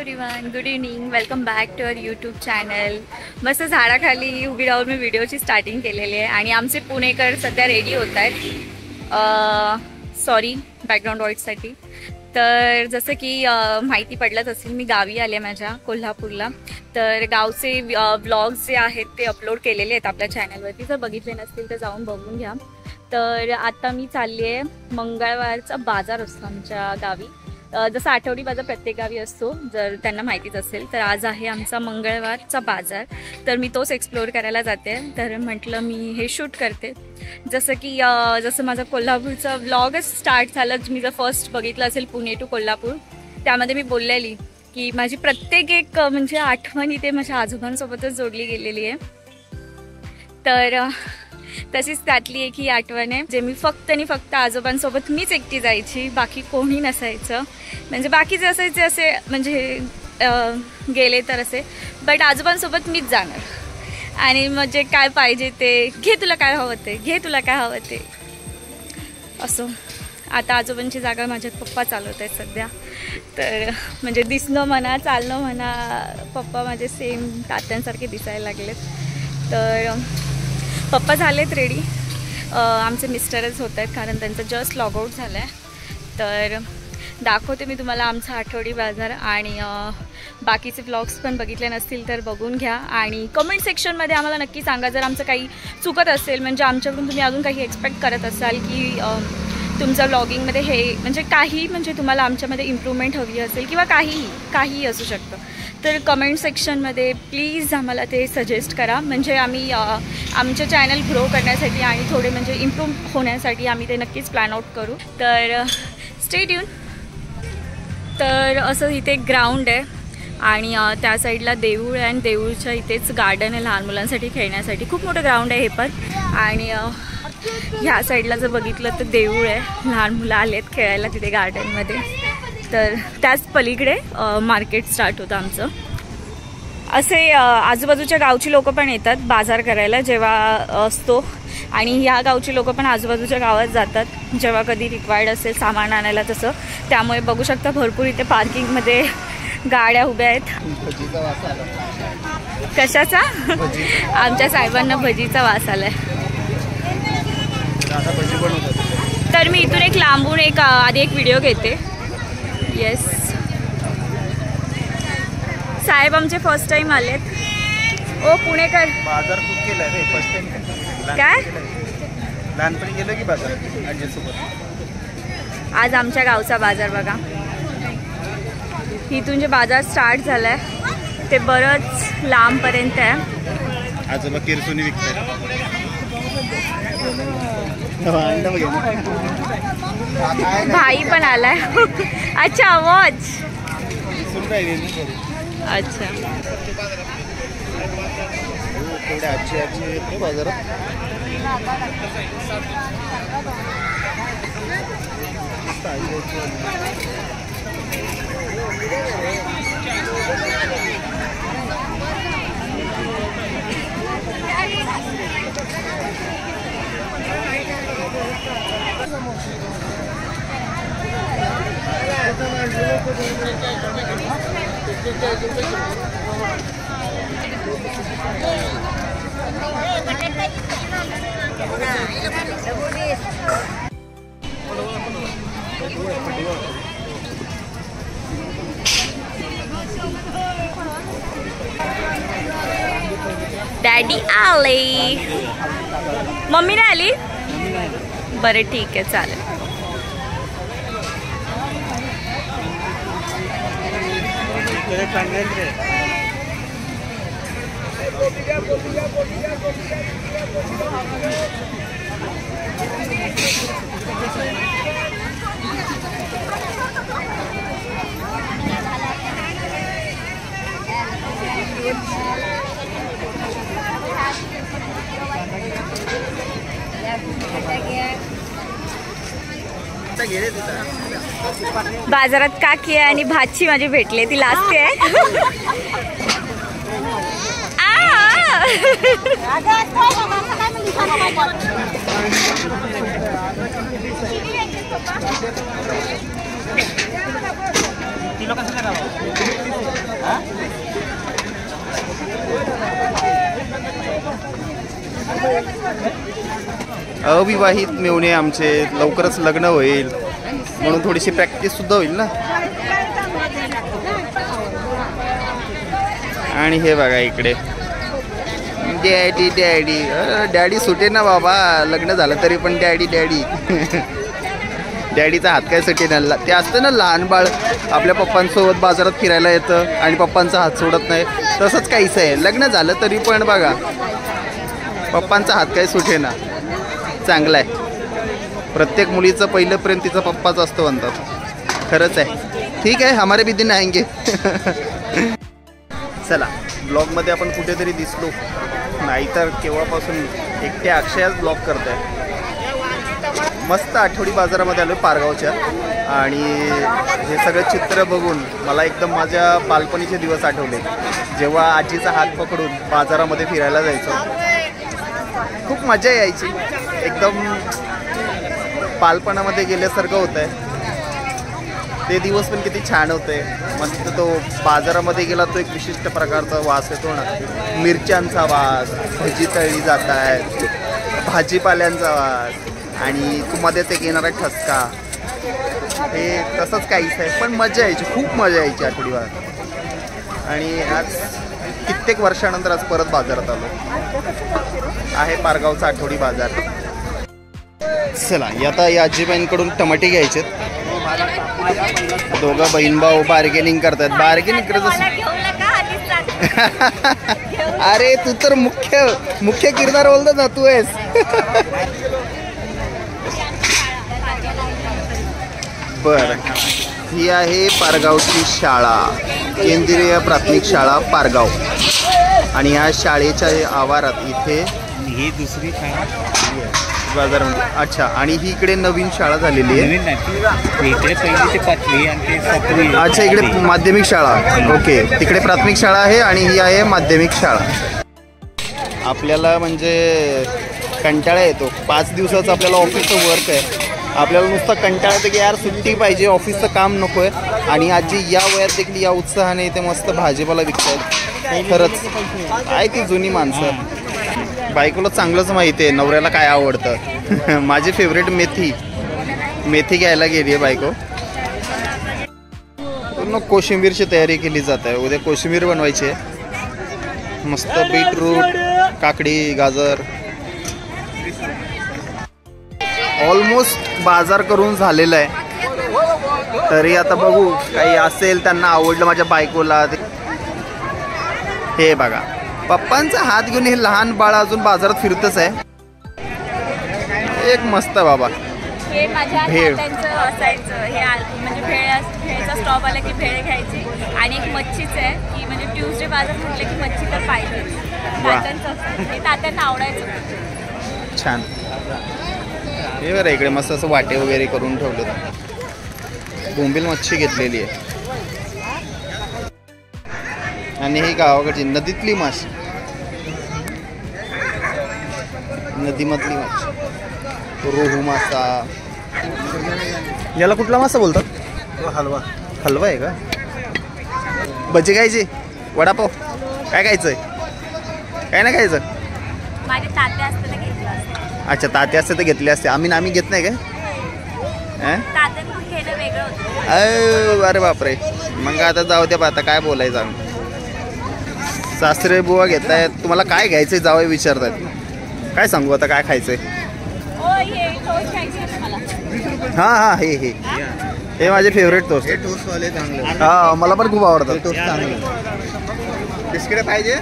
Everyone, good evening. Welcome back to our YouTube channel. मस्त झाडाखाली उभी राहून मी व्हिडिओची स्टार्टिंग केलेली आहे आणि आमचे पुणेकर सध्या रेडी होत आहेत. सॉरी बॅकग्राऊंड वॉईससाठी. तर जसं की माहिती पडलंच असेल, मी गावी आले माझ्या कोल्हापूरला. तर गावचे व्लॉग्स जे आहेत ते अपलोड केलेले आहेत आपल्या चॅनलवरती. जर बघितले नसतील तर जाऊन बघून घ्या. तर आता मी चालली आहे, मंगळवारचा बाजार असतो आमच्या गावी. जसं आठवडी बाजार प्रत्येक गावी असतो, जर त्यांना माहितीच असेल. तर आज आहे आमचा मंगळवारचा बाजार. तर मी तोच एक्सप्लोअर करायला जाते. तर म्हटलं मी हे शूट करते. जसं माझा कोल्हापूरचा व्लॉगच स्टार्ट झालं. मी जर फर्स्ट बघितलं असेल पुणे टू कोल्हापूर, त्यामध्ये मी बोललेली की माझी प्रत्येक एक म्हणजे आठवण इथे माझ्या आजोबांसोबतच जोडली गेलेली आहे. तर तशीच त्यातली एक ही आठवण आहे, जे मी फक्त आणि फक्त आजोबांसोबत मीच एकटी जायची, बाकी कोणी नसायचं. म्हणजे बाकीचे असायचे असे म्हणजे गेले तर असे, बट आजोबांसोबत मीच जाणार. आणि मग जे काय पाहिजे ते, घे तुला काय हवं ते, घे तुला काय हवं ते, असो. आता आजोबांची जागा माझे पप्पा चालवत आहेत सध्या. तर म्हणजे दिसणं म्हणा, चालणं म्हणा, पप्पा माझे सेम तात्यांसारखे दिसायला लागलेत. तर पप्पा झालेत रेडी. आमचे मिस्टरच होत आहेत, कारण त्यांचं जस्ट लॉगआउट झालं आहे. तर दाखवते मी तुम्हाला आमचा आठवडी बाजार. आणि बाकीचे व्लॉग्स पण बघितले नसतील तर बघून घ्या. आणि कमेंट सेक्शनमध्ये आम्हाला नक्की सांगा जर आमचं काही चुकत असेल, म्हणजे आमच्याकडून तुम्ही अजून काही एक्सपेक्ट करत असाल की तुमच्या व्लॉगिंगमध्ये हे म्हणजे काही म्हणजे तुम्हाला आमच्यामध्ये इम्प्रूव्हमेंट हवी असेल किंवा काहीही असू शकतं. तर कमेंट सेक्शनमध्ये प्लीज आम्हाला ते सजेस्ट करा. म्हणजे आम्ही आमचं चॅनल ग्रो करण्यासाठी आणि थोडे म्हणजे इम्प्रूव्ह होण्यासाठी आम्ही ते नक्कीच प्लॅन आउट करू. तर स्टे ट्यून. तर असं इथे ग्राउंड आहे आणि त्या साईडला देऊळ आहे आणि देऊळच्या इथेच गार्डन आहे लहान मुलांसाठी खेळण्यासाठी. खूप मोठं ग्राउंड आहे हे पण. आणि ह्या साईडला जर बघितलं तर देऊळ आहे, लहान मुलं आलेत खेळायला तिथे गार्डनमध्ये. तर त्याच पलीकडे मार्केट स्टार्ट होतं आमचं. असे आजूबाजूच्या गावची लोक पण येतात बाजार करायला जेव्हा असतो. आणि ह्या गावची लोक पण आजूबाजूच्या गावात जातात जेव्हा कधी रिक्वायर्ड असेल सामान आणायला तसं. त्यामुळे बघू शकता भरपूर इथे पार्किंगमध्ये गाड्या उभ्या आहेत. कशाचा? आमच्या साहेबांना भजीचा वास आलाय. तर मी इथून एक लांबून आधी एक व्हिडिओ घेते. येस, साहेब आमचे फर्स्ट टाइम आलेत. ओ पुणेकर, बाजार खूप केलाय रे फर्स्ट टाइम. काय लहानपणी गेलो की बाजार आजीसोबत. आज आमच्या गावचा बाजार बघा. इथून जे बाजार स्टार्ट झालाय ते बरंच लांबपर्यंत आहे. आजोबा किरसुनी विकतात. भाई पण आलाय. अच्छा वॉच. अच्छा थोडे अच्छे बाजारात. डॅडी आले. मम्मी नाही आली? बरं ठीक आहे, चालेल. बाजारात काकी आहे आणि भाची माझी भेटले, ती लाजते आहे. किलो कसं करावं? अविवाहित मेवणे आमचे लवकरच लग्न होईल म्हणून थोडीशी प्रॅक्टिस सुद्धा होईल ना. आणि हे बघा इकडे डॅडी डॅडी. डॅडी सुटे ना बाबा, लग्न झालं तरी पण डॅडी डॅडी. डॅडीचा हात काय सुटे ना. ते असतं ना लहान बाळ आपल्या पप्पांसोबत बाजारात फिरायला येतं आणि पप्पांचा हात सोडत नाही, तसंच काहीच आहे. लग्न झालं तरी पण बघा पप्पांचा हात काय सुटे ना. चांगला आहे. प्रत्येक मुलीचं पहिलं प्रेम तिचा पप्पाच असतो म्हणतात. खरंच आहे. ठीक आहे, हमारे भी दिन आएंगे. चला ब्लॉगमध्ये आपण कुठेतरी दिसलो, नाहीतर केव्हापासून एकट्या अक्षयाच ब्लॉग करत आहे. मस्त आठवडी बाजारामध्ये आलो पारगावच्या, आणि हे सगळं चित्र बघून मला एकदम माझ्या बालपणीचे दिवस आठवले, जेव्हा आजीचा हात पकडून बाजारामध्ये फिरायला जायचो. खूप मजा यायची. एकदम बालपणामध्ये गेल्यासारखं होतं आहे. ते दिवस पण किती छान होते. मस्त तो बाजारामध्ये गेला तो एक विशिष्ट प्रकारचा वास येतो ना, मिरच्यांचा वास, भजी तळली जात आहेत, भाजीपाल्यांचा वास, आणि मध्येच एक येणारा ठसका. हे तसंच काहीच आहे, पण मजा यायची, खूप मजा यायची आठवडी बाजार. आणि आज कित्येक वर्षानंतर आज परत बाजारात आलो आहे पारगावचा आठवडी बाजार. चला आता या आजीबाईंकडून टमाटे घ्यायचेत. दोघं बहीण भाऊ बार्गेनिंग करतात. बार्गेनिंग करत अरे तू तर मुख्य किरदार बोलतो ना तू आहेस. बर, ही आहे पारगावची शाळा, केंद्रीय प्राथमिक शाळा पारगाव. आणि या शाळेच्या आवारात इथे ही दुसरी शाळा बाजारामध्ये. अच्छा, आणि ही इकडे नवीन शाळा झालेली आहे. इकडे पहिली ते 5वी आणि ते 7वी. अच्छा, इकडे माध्यमिक शाळा. ओके, तिकडे प्राथमिक शाळा आहे आणि ही आहे माध्यमिक शाळा. आपल्याला म्हणजे कंटाळा येतो. 5 दिवसाचं आपल्याला ऑफिसचं वर्क आहे. आपल्याला नुसतं कंटाळा येतं की यार सुट्टी पाहिजे, ऑफिसचं काम नको आहे. आणि आजी या वयात देखील या उत्साहाने इथे मस्त भाजीपाला विकतात. खरंच आहे ती जुनी माणसं. बायकोला चांगलंच माहिती आहे नवऱ्याला काय आवडतं. माझी फेवरेट मेथी घ्यायला गेली आहे बायको. पूर्ण कोशिंबीरची तयारी केली जात आहे. उद्या कोशिंबीर बनवायची आहे. मस्त बीटरूट, काकडी, गाजर. ऑलमोस्ट बाजार करून झालेला आहे. तरी आता बघू काही असेल त्यांना आवडलं माझ्या बायकोला. हे बघा पप्पांचा हात घेऊन हे लहान बाळ अजून बाजारात फिरतच आहे. एक मस्त बाबा हे माझ्या भेळ. तात्यांचं असायचं. हे म्हणजे भेळचा स्टॉप आला की भेळ घ्यायची. आणि एक मच्छीच आहे की म्हणजे ट्यूजडे बाजार म्हटलं की मच्छी तर पाहिजे. तात्यांचं असायचं, हे तात्यांना आवडायचं. छान. हे बरं इकडे मस्त असं वाटे वगैरे करून ठेवलं. बोंबील मच्छी घेतलेली आहे. आणि ही गावाकडची नदीतली माशी, नदीमधली माशी. रोहू मासा. याला कुठला मासा बोलतात? हलवा. हलवा आहे का? भजी खायची, वडापाव, काय खायचंय? काय नाही खायचं? माझे तात्या असते तर घेतलं असतं. अच्छा, तात्या असते तर घेतले असते. आम्ही घेत नाही काय? तात्यांना घेणं वेगळं होतं. अरे बापरे. मग आता जाऊ द्या, आता काय बोलायचं आम्ही. सासरे बुवा घेत आहेत. तुम्हाला काय घ्यायचंय जावं विचारतात. काय सांगू आता काय खायचंय? हां हे माझे फेवरेट टोस्ट. टोस्टवाले चांगले. हा मला पण खूप आवडतात. टोस्ट चांगले. बिस्किट पाहिजे?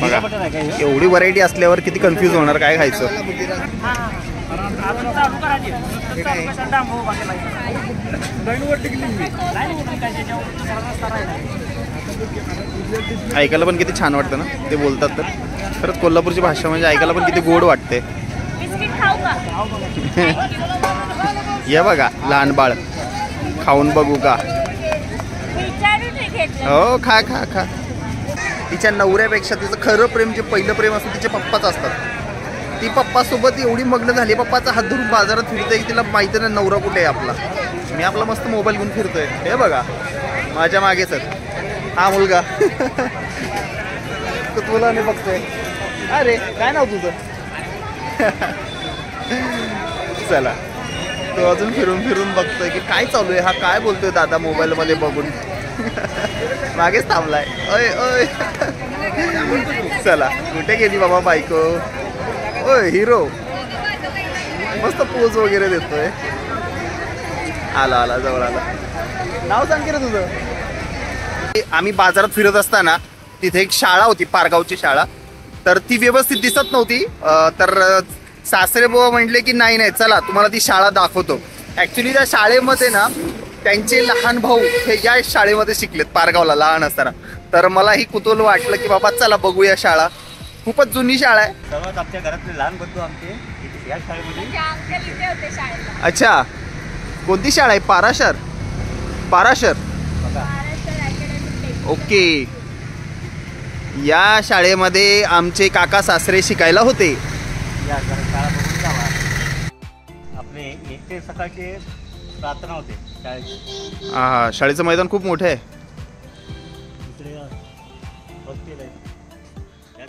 बघा एवढी व्हरायटी असल्यावर किती कन्फ्यूज होणार काय खायचं. ऐकायला पण किती छान वाटतं ना ते बोलतात तर. खरंच कोल्हापूरची भाषा म्हणजे ऐकायला पण किती गोड वाटते. या बघा लहान बाळ, खाऊन बघू का? हो खा खा खा. तिच्या नवऱ्यापेक्षा तिचं खरं प्रेम जे पहिलं प्रेम असतं तिचे पप्पाच असतात. ती पप्पासोबत एवढी मग्न झाली, पप्पाचा हात धरून बाजारात फिरते की तिला माहिती नाही नवरा कुठे आहे आपला. मी आपला मस्त मोबाईल घेऊन फिरतोय. हे बघा माझ्या मागेच हा मुलगा कुतूहलाने बघतोय. अरे काय नाव तुझं? चला तो अजून फिरून फिरून बघतोय की काय चालू आहे, हा काय बोलतोय दादा मोबाईल मध्ये बघून. मागेच थांबलाय. ओय ओय चला कुठे गेली बाबा बायको? ओय हिरो मस्त पोज वगैरे देतोय. आला आला जवळ आला. नाव सांग की रे तुझं? आम्ही बाजारात फिरत असताना तिथे एक शाळा होती, पारगावची शाळा. तर ती व्यवस्थित दिसत नव्हती. तर सासरे बुवा म्हटले की नाही नाही चला तुम्हाला ती शाळा दाखवतो. ऍक्च्युली त्या शाळेमध्ये ना त्यांचे लहान भाऊ हे या शाळेमध्ये शिकलेत पारगावला लहान असताना. तर मलाही कुतूहल वाटलं की बाबा चला बघूया शाळा. खूपच जुनी शाळा आहे. सर्वात आमच्या घरातले लहान बंधू आमचे या शाळेमध्ये. अच्छा कोणती शाळा आहे? पाराशर. पाराशर ओके. या शाळेमध्ये आमचे काका सासरे शिकायला होते. या शाळा बघून जावा. आपले एक ते सकाळचे प्रार्थना होते शाळेची. हा शाळेचं मैदान खूप मोठं आहे. इकडे हॉस्टेल आहे.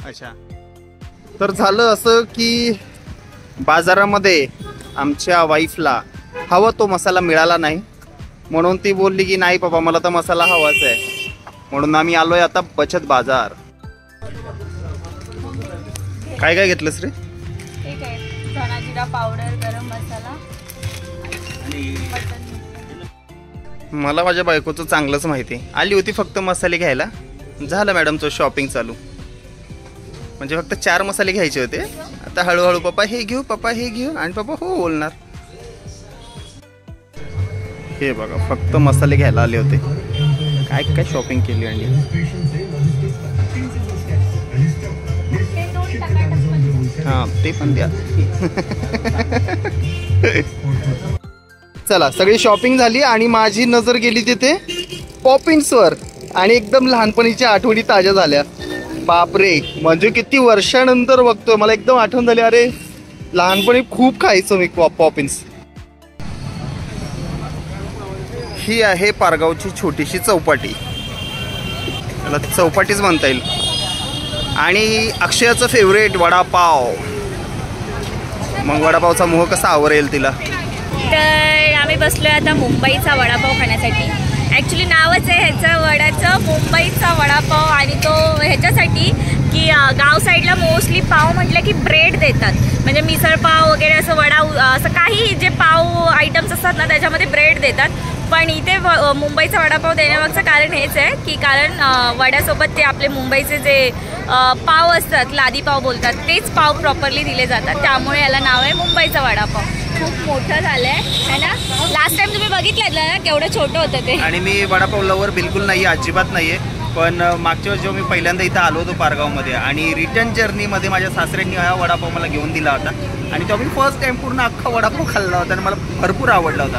अच्छा तर झालं असं की बाजारामध्ये आमच्या वाईफला हवा तो मसाला मिळाला नाही. म्हणून ती बोलली की नाही बाबा मला तर मसाला हवाच आहे. म्हणून आम्ही आलोय आता बचत बाजार. काय काय घेतलंस रे? ठीक आहे, धना जिरा पावडर, गरम मसाला. मला माझ्या बायकोचं चांगलंच माहिती आहे. आली होती फक्त मसाले घ्यायला. झालं मॅडमचं शॉपिंग चालू. म्हणजे फक्त 4 मसाले घ्यायचे होते. आता हळूहळू पप्पा हे घेऊ पप्पा हे घेऊ आणि पप्पा हो बोलणार. हे बघा फक्त मसाले घ्यायला आले होते. काय काय शॉपिंग केली आणि हां ते पण द्या. चला सगळी शॉपिंग झाली आणि माझी नजर गेली तिथे पॉपिन्सवर आणि एकदम लहानपणीच्या आठवणी ताज्या झाल्या. बापरे म्हणजे किती वर्षानंतर बघतोय. मला एकदम आठवण झाली. अरे लहानपणी खूप खायचो मी पॉपिन्स. ही आहे पारगावची छोटीशी चौपाटी. त्याला चौपाटीच म्हणता येईल. आणि अक्षयाचं फेवरेट वडापाव. मग वडापावचा मोह कसा आवरेल तिला. तर आम्ही बसलोय आता मुंबईचा वडापाव खाण्यासाठी. ॲक्च्युली नावच आहे ह्याचं वडाचं, मुंबईचा वडापाव. आणि तो ह्याच्यासाठी की गाव साईडला मोस्टली पाव म्हटलं की ब्रेड देतात. म्हणजे मिसळ पाव वगैरे असं वडा असं काही जे पाव आयटम्स असतात ना त्याच्यामध्ये ब्रेड देतात. पण इथे मुंबईचा वडापाव देण्यामागचं कारण हेच आहे की कारण वड्यासोबत ते आपले मुंबईचे जे पाव असतात लादी पाव बोलतात तेच पाव प्रॉपरली दिले जातात. त्यामुळे याला नाव आहे मुंबईचा वडापाव. खूप मोठं झालं आहे ना. लास्ट टाइम तुम्ही बघितलं ना केवढं छोटं होतं ते. आणि मी वडापाव लवर बिलकुल नाही आहे, अजिबात नाही आहे. पण मागच्या वेळेस जेव्हा मी पहिल्यांदा इथं आलो होतो पारगावमध्ये आणि रिटर्न जर्नीमध्ये माझ्या सासऱ्यांनी हा वडापाव मला घेऊन दिला होता. आणि तेव्हा मी फर्स्ट टाइम पूर्ण अख्खा वडापाव खाल्ला होता आणि मला भरपूर आवडला होता.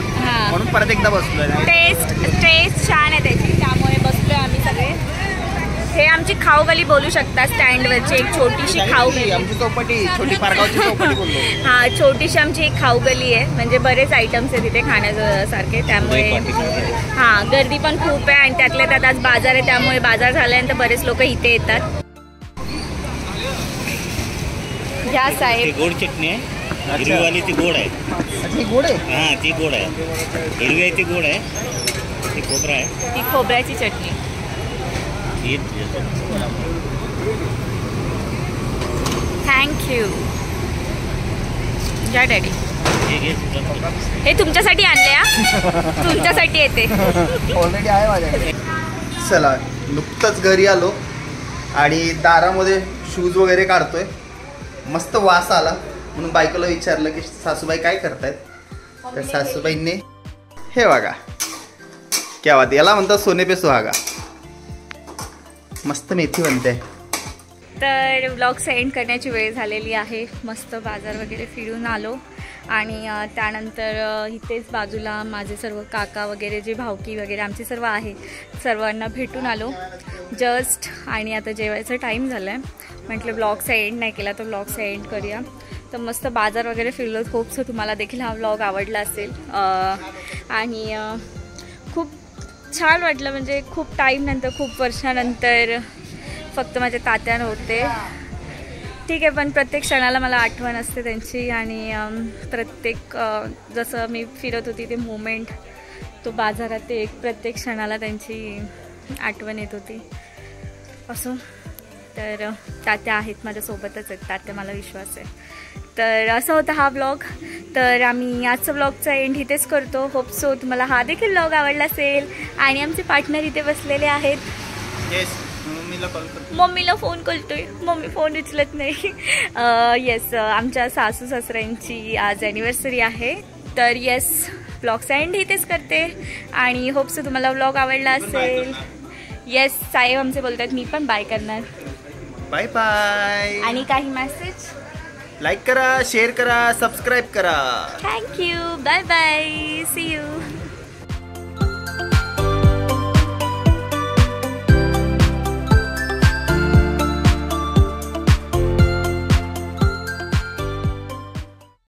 म्हणून परत एकदा बसलोय. टेस्ट छान आहे त्याची, त्यामुळे बसलोय आम्ही सगळे. हे आमची खाऊगली बोलू शकता. स्टँडवरची एक छोटीशी खाऊगली. आमची चौपाटी छोटी पारगावची चौपाटी बोललो. हा छोटीशी आमची एक खाऊगली आहे. म्हणजे बरेच आयटम्स आहे तिथे खाण्यासारखे. त्यामुळे हा गर्दी पण खूप आहे. आणि त्यातल्या त्यात आज बाजार आहे त्यामुळे बाजार झाल्यानंतर बरेच लोक इथे येतात. घ्या साहेब. गोड चटणी आहे. हिरवीवाली ती गोड आहे. ती गोड आहे. हां ती गोड आहे. हिरवी आहे ती गोड आहे. ती खोबरा आहे. ती खोबऱ्याची चटणी. थँक्यू. घ्या डॅडी. हे तुमच्यासाठी आणले हा. तुमच्यासाठी येते. ऑलरेडी आहे माझ्याकडे. चला नुकतंच घरी आलो आणि दारामध्ये शूज वगैरे काढतोय. मस्त वास आला म्हणून बायकोला विचारलं की सासूबाई काय करतायत. तर सासूबाईंनी हे बघा क्या बात. याला म्हणतात सोने पे सुहागा. मस्त मेथी बनते. तर व्लॉग एंड करण्याची वेळ झालेली आहे. मस्त बाजार वगैरे फिरून आलो आणि त्यानंतर इथेच बाजूला माझे सर्व काका वगैरे जे भावकी वगैरे आमचे सर्व आहे सर्वांना भेटून आलो जस्ट. आणि आता जेवायचा टाईम झाला आहे. म्हटलं व्लॉगचा एंड नाही केला तर व्लॉगचा एंड करूया. तर मस्त बाजार वगैरे फिरलो खूपसं. तुम्हाला देखील हा व्लॉग आवडला असेल. आणि खूप छान वाटलं, म्हणजे खूप टाईमनंतर, खूप वर्षानंतर फक्त माझ्या तात्या नव्हते. ठीक आहे, पण प्रत्येक क्षणाला मला आठवण असते त्यांची. आणि प्रत्येक जसं मी फिरत होती ते मोमेंट, तो बाजारात, ते एक प्रत्येक क्षणाला त्यांची आठवण येत होती. असो, तर तात्या आहेत, माझ्यासोबतच आहेत तात्या, मला विश्वास आहे. तर असं होता हा ब्लॉग. तर आम्ही आजचा ब्लॉगचा एंड इथेच करतो. होप सो तुम्हाला हा देखील ब्लॉग आवडला असेल. आणि आमचे पार्टनर इथे बसलेले आहेत. मम्मीला फोन करतोय, मम्मी फोन उचलत नाही. येस, आमच्या सासू सासऱ्यांची आज ॲनिव्हर्सरी आहे. तर येस, ब्लॉगचा एंड इथेच करते. आणि होप सो तुम्हाला ब्लॉग आवडला असेल. येस, साहेब आमचे बोलतात, मी पण बाय करणार. Bye bye. आणि काही मेसेज? लाईक करा, शेअर करा, सबस्क्राईब करा. Thank you, bye bye, see you.